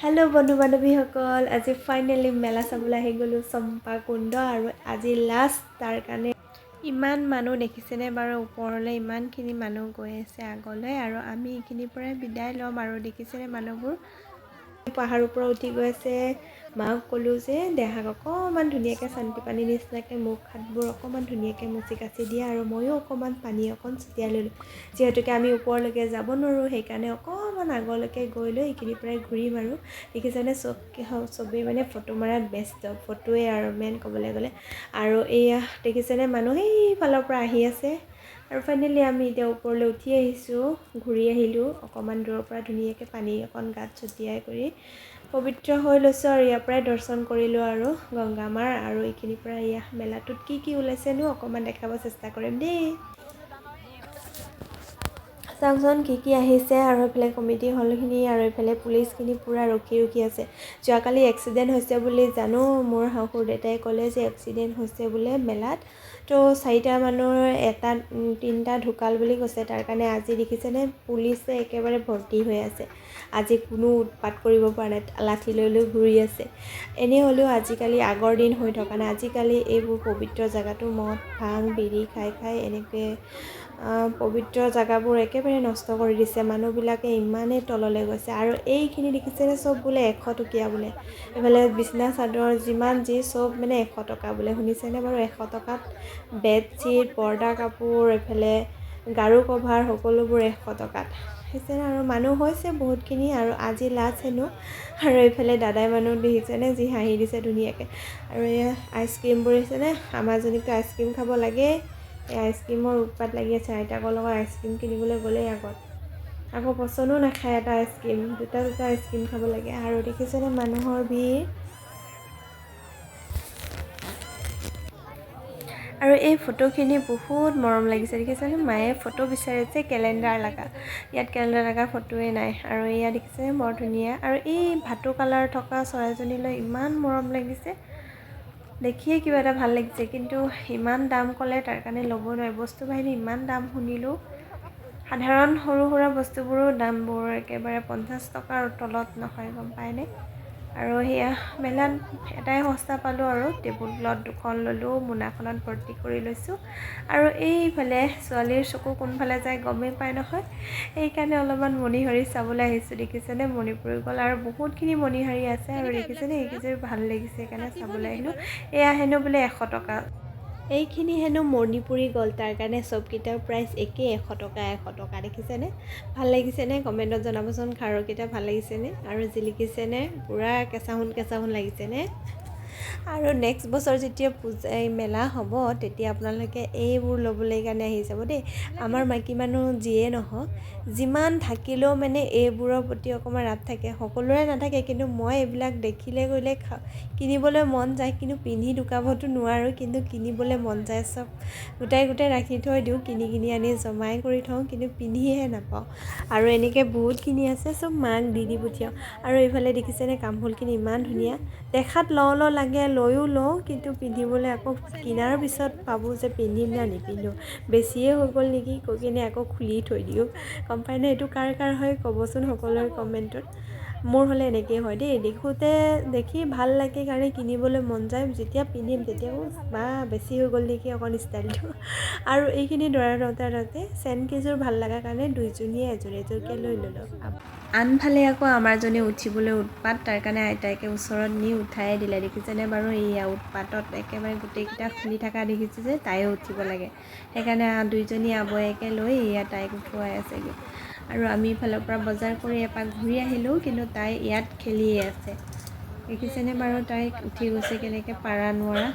Hello बंधु बान्धवीসকল আজি finally মেলা চাবলৈ আহি গ'লো চম্পা কুণ্ড আৰু আজি লাষ্ট তাৰ কাৰণে ইমান মানুহ দেখিছেনে বাৰু ওপৰলৈ ইমানখিনি মানুহ গৈ আছে আগলৈ আৰু আমি এইখিনিৰ পৰাই বিদায় ল'ম আৰু দেখিছেনে মানুহবোৰ পাহাৰৰ পৰা উঠি গৈ আছে মাক ক'লো যে দেহাক অকণমান ধুনীয়াকৈ শান্তি পানী নিচিনাকৈ মুখ হাতবোৰ অকণমান ধুনীয়াকৈ মুচি কাচি দিয়ে আৰু ময়ো অকণমান পানী অকণ ছটিয়াই ল'লোঁ যিহেতুকে আমি ওপৰলৈকে যাব নোৱাৰোঁ সেইকাৰণে অকণমান আগলৈকে গৈ লৈ এইখিনিৰ পৰাই ঘূৰিম আৰু দেখিছেনে চবেই মানে ফটো মৰাত ব্যস্ত ফটোৱে আৰু মেইন ক'বলৈ গ'লে আৰু এয়া দেখিছেনে মানুহ সেইফালৰ পৰা আহি আছে আৰু ফাইনেলি আমি এতিয়া ওপৰলৈ উঠি আহিছোঁ ঘূৰি আহিলোঁ অকণমান দূৰৰ পৰা ধুনীয়াকৈ পানী অকণ গাত ছটিয়াই কৰি পবিত্ৰ হৈ লৈছোঁ আৰু ইয়াৰ পৰাই দৰ্শন কৰিলোঁ আৰু গংগা মাৰ আৰু এইখিনিৰ পৰা এয়া মেলাটোত কি ওলাইছেনো অকণমান দেখাব চেষ্টা কৰিম দেই চাওকচোন কি আহিছে আৰু এইফালে কমিটি হলখিনি আৰু এইফালে পুলিচখিনি পূৰা ৰখি আছে যোৱাকালি এক্সিডেণ্ট হৈছে বুলি জানো মোৰ শাহুৰ দেউতাই ক'লে যে এক্সিডেণ্ট হৈছে বোলে মেলাত তো 4টা মানুহৰ তিনিটা ঢুকাল বুলি কৈছে তাৰ কাৰণে আজি দেখিছেনে পুলিচে একেবাৰে ভৰ্তি হৈ আছে আজি কোনো উৎপাত কৰিব পৰা নাই লাঠি লৈ ঘূৰি আছে এনে হ'লেও আজিকালি আগৰ দিন হৈ থকা নাই আজিকালি এইবোৰ পবিত্ৰ জেগাটো মদ ভাং বিড়ি খাই এনেকৈ পবিত্ৰ জেগাবোৰ একেবাৰে নষ্ট কৰি দিছে মানুহবিলাকে ইমানেই তললৈ গৈছে আৰু এইখিনি দেখিছেনে চব বোলে 100 টকীয়া বোলে এইফালে বিছনা চাদৰ যিমান যি চব মানে 100 টকা বোলে শুনিছেনে বাৰু 100 টকাত বেডশ্বীট পৰ্দা কাপোৰ এইফালে গাৰু কভাৰ সকলোবোৰ 100 টকাত সেইকাৰণে আৰু মানুহ হৈছে বহুতখিনি আৰু আজি লাষ্ট হেনো আৰু এইফালে দাদাই মানুহ দেখিছেনে যি হাঁহি দিছে ধুনীয়াকৈ আৰু এয়া আইচক্ৰীমবোৰ আহিছেনে আমাৰজনীকতো আইচক্ৰীম খাব লাগে এই আইচক্ৰীমৰ উৎপাত লাগি আছে আইতাকৰ লগত আইচক্ৰীম কিনিবলৈ গ'লেই আগত আকৌ পচন্দো নাখায় এটা আইচক্ৰীম দুটা আইচক্ৰীম খাব লাগে আৰু দেখিছেনে মানুহৰ ভিৰ আৰু এই ফটোখিনি বহুত মৰম লাগিছে দেখিছেনে মায়ে ফটো বিচাৰিছে কেলেণ্ডাৰ লগা ইয়াত কেলেণ্ডাৰ লগা ফটোৱে নাই আৰু এয়া দেখিছেনে বৰ ধুনীয়া আৰু এই ভাটৌ কালাৰ থকা চৰাইজনীলৈ ইমান মৰম লাগিছে দেখিয়ে কিবা এটা ভাল লাগিছে কিন্তু ইমান দাম ক'লে তাৰ কাৰণে ল'ব নোৱাৰে বস্তু বাহিনী ইমান দাম শুনিলোঁ সাধাৰণ সৰু সুৰা বস্তুবোৰো দামবোৰ একেবাৰে 50 টকাৰ তলত নহয় গম পায়নে আৰু সেয়া মেলাত এটাই সস্তা পালোঁ আৰু টেবুল ক্লথ 2খন ল'লোঁ মোনাখনত ভৰ্তি কৰি লৈছোঁ আৰু এইফালে ছোৱালীৰ চকু কোনফালে যায় গমেই পায় নহয় সেইকাৰণে অলপমান মণিহাৰী চাবলৈ আহিছোঁ দেখিছেনে মণিপুৰী গ'ল আৰু বহুতখিনি মণিহাৰী আছে আৰু দেখিছেনে এইকেইযোৰ ভাল লাগিছে সেইকাৰণে চাবলৈ আহিলোঁ এয়া হেনো বোলে 100 টকা এইখিনি হেনো মণিপুৰী গ'ল তাৰ কাৰণে চবকেইটাৰ প্ৰাইচ একেই 100 টকা দেখিছেনে ভাল লাগিছেনে কমেণ্টত জনাবচোন খাৰুকেইটা ভাল লাগিছেনে আৰু জিলিকিছেনে পূৰা কেঁচা সোণ লাগিছেনে আৰু নেক্সট বছৰ যেতিয়া মেলা হ'ব তেতিয়া আপোনালোকে এইবোৰ ল'বলৈ কাৰণে আহি যাব দেই আমাৰ মাইকী মানুহ যিয়ে নহওক যিমান থাকিলেও মানে এইবোৰৰ প্ৰতি অকণমান ৰাপ থাকে সকলোৰে নাথাকে কিন্তু মই এইবিলাক দেখিলে গ'লে কিনিবলৈ মন যায় কিন্তু পিন্ধি ঢুকাবতো নোৱাৰোঁ কিন্তু কিনিবলৈ মন যায় চব গোটাই ৰাখি থৈ দিওঁ কিনি আনি জমাই কৰি থওঁ কিন্তু পিন্ধিহে নাপাওঁ আৰু এনেকৈ বহুতখিনি আছে চব মাক দি পঠিয়াওঁ আৰু এইফালে দেখিছেনে কামফুলখিনি ইমান ধুনীয়া দেখাত লওঁ লাগে লৈও লওঁ কিন্তু পিন্ধিবলৈ আকৌ কিনাৰ পিছত ভাবোঁ যে পিন্ধিম না নিপিন্ধোঁ বেছিয়ে হৈ গ'ল নেকি কৈ কিনে আকৌ খুলি থৈ দিওঁ গম পায়নে এইটো কাৰ হয় ক'বচোন সকলোৰে কমেণ্টত মোৰ হ'লে এনেকেই হয় দেই দেখি ভাল লাগে কাৰণে কিনিবলৈ মন যায় যেতিয়া পিন্ধিম তেতিয়া বা বেছি হৈ গ'ল নেকি অকণ ষ্টাইলটো আৰু এইখিনি দৰাতে চেনকেইযোৰ ভাল লগা কাৰণে দুইজনীয়ে এযোৰকৈ লৈ ল'লোঁ আনফালে আকৌ আমাৰজনী উঠিবলৈ উৎপাত তাৰ কাৰণে আইতাইকে ওচৰত নি উঠাই দিলে দেখিছেনে বাৰু এইয়া উৎপাতত একেবাৰে গোটেইকেইটা খুলি থকা দেখিছোঁ যে তাইও উঠিব লাগে সেইকাৰণে দুইজনী আবয়াকে লৈ এয়া তাইক উঠুৱাই আছেগৈ আৰু আমি ইফালৰ পৰা বজাৰ কৰি এপাক ঘূৰি আহিলোঁ কিন্তু তাই ইয়াত খেলিয়ে আছে দেখিছেনে বাৰু তাইক উঠি গৈছে কেনেকৈ পাৰা নোৱাৰা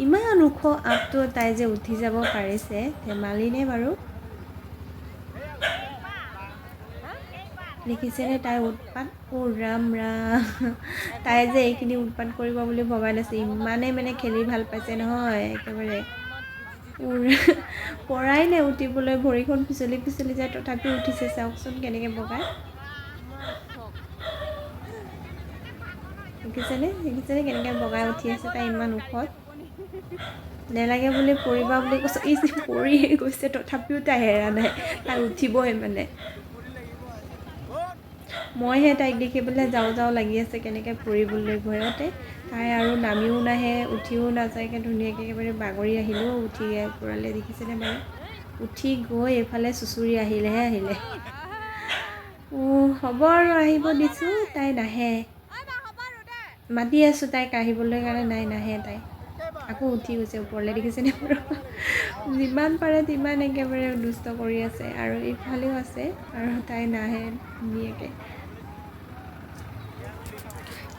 ইমান ওখ আপটো তাই যে উঠি যাব পাৰিছে ধেমালিনে বাৰু দেখিছেনে তাই উৎপাত ৰাম তাই যে এইখিনি উৎপাত কৰিব বুলি ভবা নাছিল ইমানেই মানে খেলি ভাল পাইছে নহয় একেবাৰে পৰাই নাই উঠিবলৈ ভৰিখন পিছলি যায় তথাপিও উঠিছে চাওকচোন কেনেকৈ বগাই দেখিছেনে কেনেকৈ বগাই উঠি আছে তাই ইমান ওখত নেলাগে বুলি পৰিবা বুলি কৈছে এই যে পৰিয়ে গৈছে তথাপিও তাই হেৰা নাই তাই উঠিবই মানে মইহে তাইক দেখি পেলাই যাওঁ যাওঁ লাগি আছে কেনেকৈ পৰিবলৈ ভয়তে। তাই আৰু নামিও নাহে উঠিও নাযায়কৈ ধুনীয়াকৈ একেবাৰে বাগৰি আহিলেও উঠি ওপৰলৈ দেখিছেনে বাৰু। উঠি গৈ এইফালে চুচৰি আহিলেহে আহিলে। হ'ব আৰু আহিব দিছোঁ, তাই নাহে। মাতি আছোঁ তাইক আহিবলৈ কাৰণে, নাই নাহে তাই। আকৌ উঠি গৈছে ওপৰলৈ দেখিছেনে বাৰু। যিমান পাৰে তিমান একেবাৰে দুষ্ট কৰি আছে। আৰু ইফালেও আছে আৰু তাই নাহে ধুনীয়াকৈ।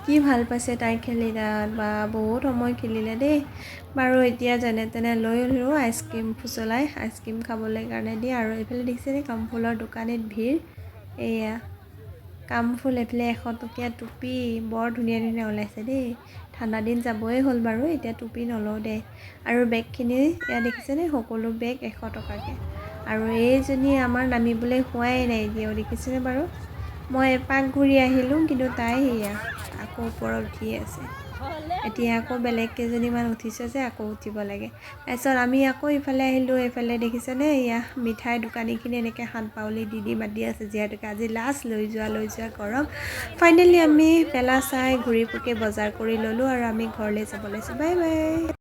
কি ভাল পাইছে তাই খেলি তাত, বা বহুত সময় খেলিলে দেই। বাৰু এতিয়া যেনে তেনে লৈ আহিলোঁ আইচক্ৰীম ফুচলাই, আইচক্ৰীম খাবলৈ কাৰণে দিয়ে। আৰু এইফালে দেখিছেনে কামফুলৰ দোকানত ভিৰ। এয়া কামফুল, এইফালে 100 টকীয়া টুপি বৰ ধুনীয়া ধুনীয়া ওলাইছে দেই। ঠাণ্ডা দিন যাবই হ'ল বাৰু, এতিয়া টুপি নলওঁ দেই। আৰু বেগখিনি ইয়াত দেখিছেনে, সকলো বেগ 100 টকাকৈ। আৰু এইজনী আমাৰ নামিবলৈ হোৱাই নাই এতিয়াও দেখিছেনে বাৰু। মই এপাক ঘূৰি আহিলোঁ কিন্তু তাই সেয়া আকৌ ওপৰত উঠিয়ে আছে। এতিয়া আকৌ বেলেগ কেইজনীমান উঠিছে যে আকৌ উঠিব লাগে। তাৰপিছত আমি আকৌ ইফালে আহিলোঁ। এইফালে দেখিছেনে এয়া মিঠাই দোকানীখিনি এনেকৈ হাত বাউলি দি মাতি আছে, যিহেতুকে আজি লাষ্ট লৈ যোৱা গৰম। ফাইনেলি আমি মেলা চাই ঘূৰি পকি বজাৰ কৰি ল'লোঁ আৰু আমি ঘৰলৈ যাব লৈছোঁ। Bye bye.